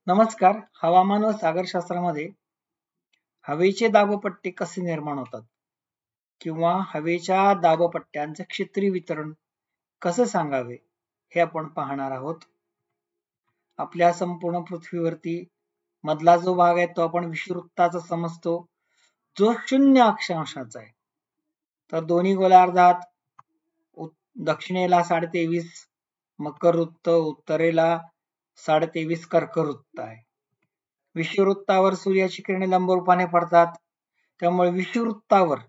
नमस्कार. हवामान व सागरशास्त्रामध्ये हवेचे दाबपट्टे कसे निर्माण होतात किंवा हवेच्या दाबपट्ट्यांचे क्षेत्रीय वितरण कसे सांगावे हे आपण पाहणार आहोत. आपल्या संपूर्ण पृथ्वीवरती मधला जो भाग आहे तो आपण विषुववृत्ताचा समजतो, जो 0 अक्षांशाचा आहे. तर दोन्ही गोलार्धात दक्षिणेला 23.5 मकर वृत्त, उत्तरेला 23.5 कर्कवृत्त आहे. विषुववृत्तावर सूर्याची किरणे लंबरूपाने पडतात, त्यामुळे विषुववृत्तावर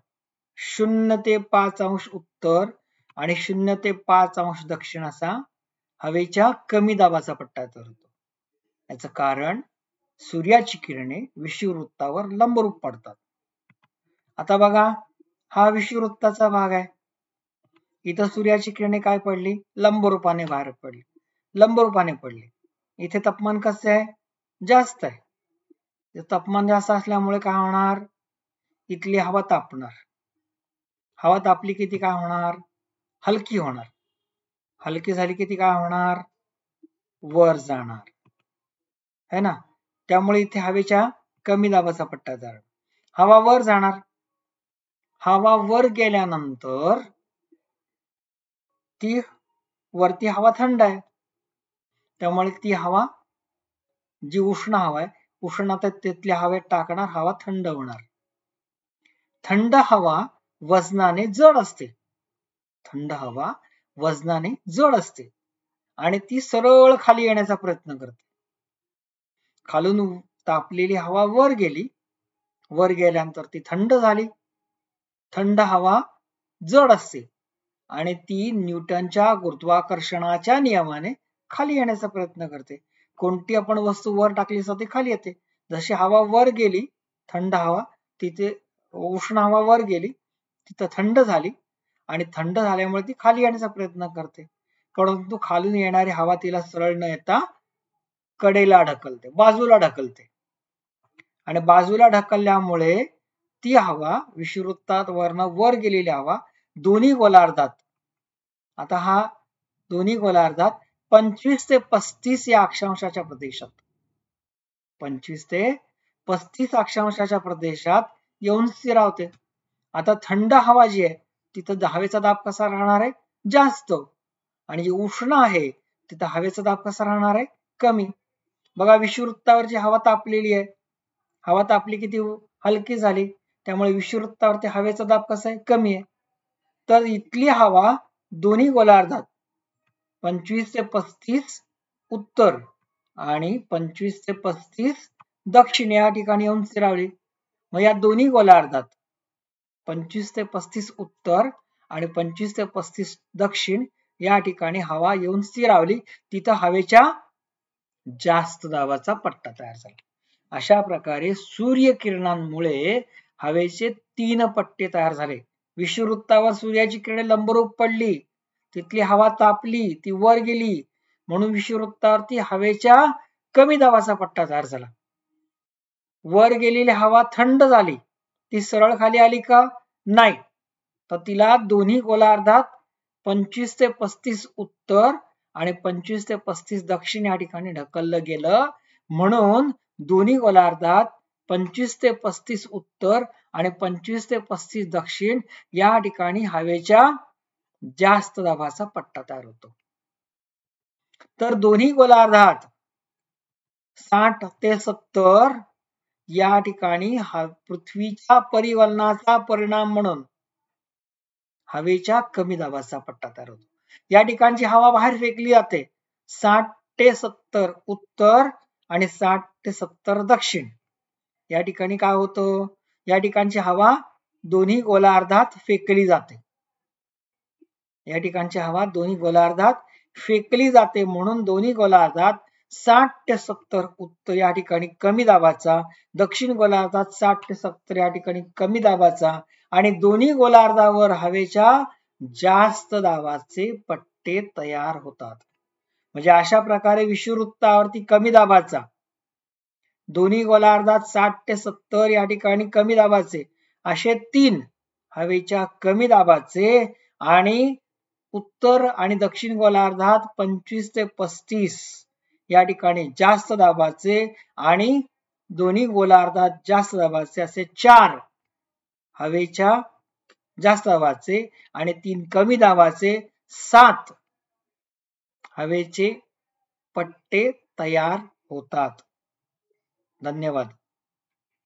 0 ते 5 अंश उत्तर आणि 0 ते 5 अंश दक्षिण असा हवेच्या कमी दाबाचा पट्टा तयार होतो. याचं कारण सूर्याची किरणे विषुववृत्तावर लंबरूप पडतात. आता बघा, हा विषुववृत्ताचा भाग आहे. इथं सूर्याची किरणे काय पडली? लंबरूपाने बाहेर पडली, लंबरूपाने पडली. इथे तापमान कसे आहे? जास्त आहे. तापमान जास्त असल्यामुळे काय होणार? इथली हवा तापणार. हवा तापली की ती काय होणार? हलकी होणार. हलकी झाली की ती काय होणार? वर जाणार, है ना. त्यामुळे इथे हवेच्या कमी दाबाचा पट्टा तयार. हवा वर जाणार. हवा वर गेल्यानंतर ती वरती हवा थंड आहे, त्यामुळे ती हवा जी उष्ण हवा आहे, उष्णता तिथल्या हवेत टाकणार, हवा थंड होणार. थंड हवा वजनाने जड असते. थंड हवा वजनाने जड असते आणि ती सरळ खाली येण्याचा प्रयत्न करते. खालून तापलेली हवा वर गेली, वर गेल्यानंतर ती थंड झाली. थंड हवा जड असते आणि ती न्यूटनच्या गुरुत्वाकर्षणाच्या नियमाने खाली येण्याचा प्रयत्न करते. कोणती आपण वस्तू वर टाकली असते ती खाली येते. जशी हवा वर गेली, थंड हवा, तिथे उष्ण हवा वर गेली, तिथं थंड झाली आणि थंड झाल्यामुळे ती खाली येण्याचा प्रयत्न करते. परंतु खालून येणारी हवा तिला सरळ न येता कडेला ढकलते, बाजूला ढकलते. आणि बाजूला ढकलल्यामुळे ती हवा विषुववृत्तात वरनं वर गेलेली हवा दोन्ही गोलार्धात, आता हा दोन्ही गोलार्धात 25 ते 35 या अक्षांशाच्या प्रदेशात, 25 ते 35 अक्षांशाच्या प्रदेशात येऊन स्थिरावते. आता थंड हवा जी आहे तिथं हवेचा दाब कसा राहणार आहे? जास्त. आणि जी उष्ण आहे तिथं हवेचा दाब कसा राहणार आहे? कमी. बघा, विषुववृत्तावरची हवा तापलेली आहे. हवा तापली की ती हलकी झाली, त्यामुळे विषुववृत्तावरती हवेचा दाब कसा आहे? कमी आहे. तर इथली हवा दोन्ही गोलार्धात 25 ते 35 उत्तर आणि 25 ते 35 दक्षिण या ठिकाणी येऊन स्थिरावली. मग या दोन्ही गोलार्धात 25 ते 35 उत्तर आणि 25 ते 35 दक्षिण या ठिकाणी हवा येऊन स्थिरावली. तिथं हवेच्या जास्त दाबाचा पट्टा तयार झाला. अशा प्रकारे सूर्यकिरणांमुळे हवेचे 3 पट्टे तयार झाले. विषुववृत्तावर सूर्याची किरणे लंबरूप पडली, तिथली हवा तापली, ती वर गेली, म्हणून विषुववृत्तावरती हवेच्या कमी दाबाचा पट्टा तयार झाला. वर गेलेली हवा थंड झाली, ती सरळ खाली आली का? नाही. तर तिला दोन्ही गोलार्धात 25 ते 35 उत्तर आणि 25 ते 35 दक्षिण या ठिकाणी ढकललं गेलं, म्हणून दोन्ही गोलार्धात 25 ते 35 उत्तर आणि 25 ते 35 दक्षिण या ठिकाणी हवेच्या जास्त दाबाचा पट्टा तयार होतो. तर दोन्ही गोलार्धात 60 ते 70 या ठिकाणी पृथ्वीच्या परिवलनाचा परिणाम म्हणून हवेच्या कमी दाबाचा पट्टा तयार होतो. या ठिकाणची हवा बाहेर फेकली जाते. 60 ते 70 उत्तर आणि 60 ते 70 दक्षिण या ठिकाणी काय होतं? या ठिकाणची हवा दोन्ही गोलार्धात फेकली जाते. या ठिकाणची हवा दोन्ही गोलार्धात फेकली जाते, म्हणून दोन्ही गोलार्धात 60 ते 70 उत्तर या ठिकाणी कमी दाबाचा, दक्षिण गोलार्धात 60 ते 70 या ठिकाणी कमी दाबाचा आणि दोन्ही गोलार्धावर हवेच्या जास्त दाबाचे पट्टे तयार होतात. म्हणजे अशा प्रकारे विषुववृत्तावरती कमी दाबाचा, दोन्ही गोलार्धात 60 ते 70 या ठिकाणी कमी दाबाचे असे 3 हवेच्या कमी दाबाचे आणि उत्तर आणि दक्षिण गोलार्धात 25 ते 35 या ठिकाणी जास्त दाबाचे आणि दोन्ही गोलार्धात जास्त दाबाचे असे 4 हवेच्या जास्त दाबाचे आणि 3 कमी दाबाचे 7 हवेचे पट्टे तयार होतात. धन्यवाद.